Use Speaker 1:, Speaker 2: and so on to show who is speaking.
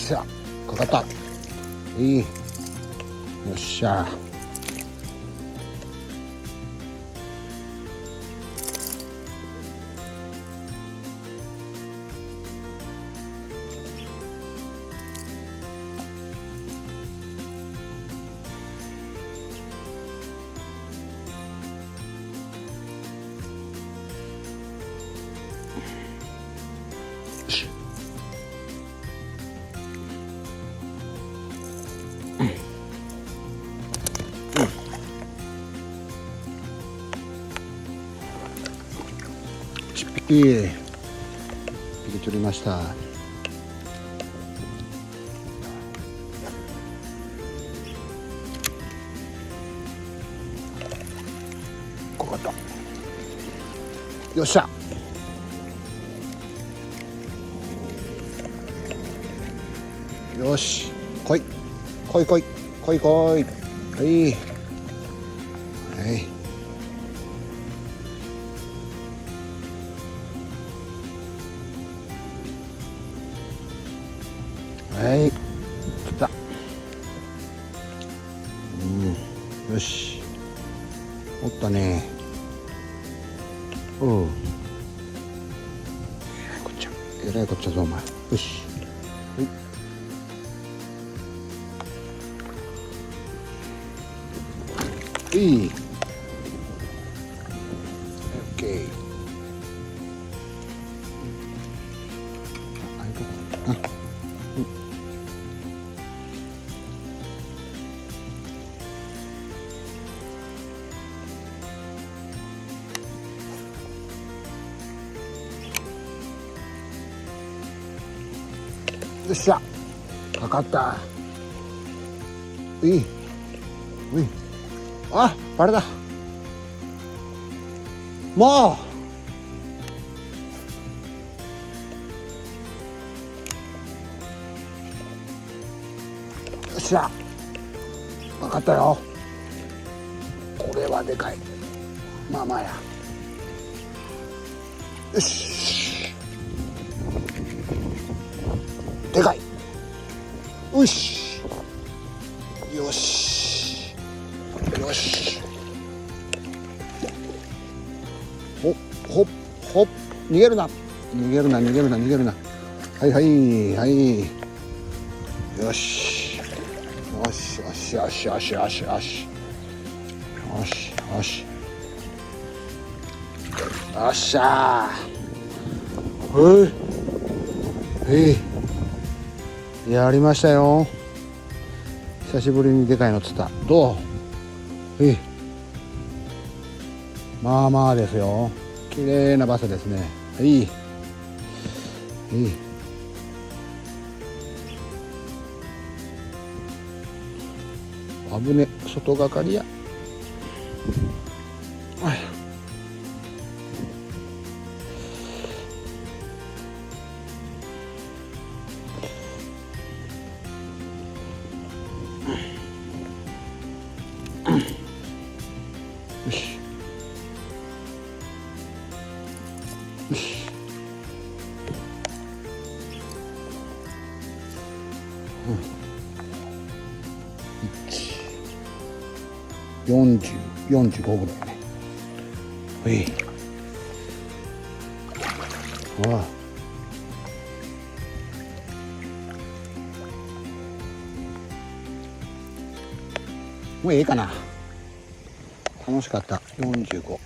Speaker 1: しゃ、かかった。いい。よっしゃ。1匹取りました。ここだ。よっしゃ。よし、来い来い来い来い来い。はいはいはい、来た。よし、おったね。こっちゃえらいこっちゃぞお前。よし、はい、いい。オッケー。あ、あいとこ。よっしゃ、かかった。いい。あ、バレだ。もう。よっしゃ、かかったよ。これはでかい。まあまあや。よし、でかい。よしよしよし。ほっほっほっ、逃げるな逃げるな逃げるな逃げるな。はいはいはい。よしよしよしよしよしよしよしよしよし。よっしゃー。やりましたよ。久しぶりにでかいの釣った。どう？まあまあですよ。綺麗なバスですね。いい。危ね、外がかりや。よしよし。45ぐらいね。もういいかな。楽しかった。45。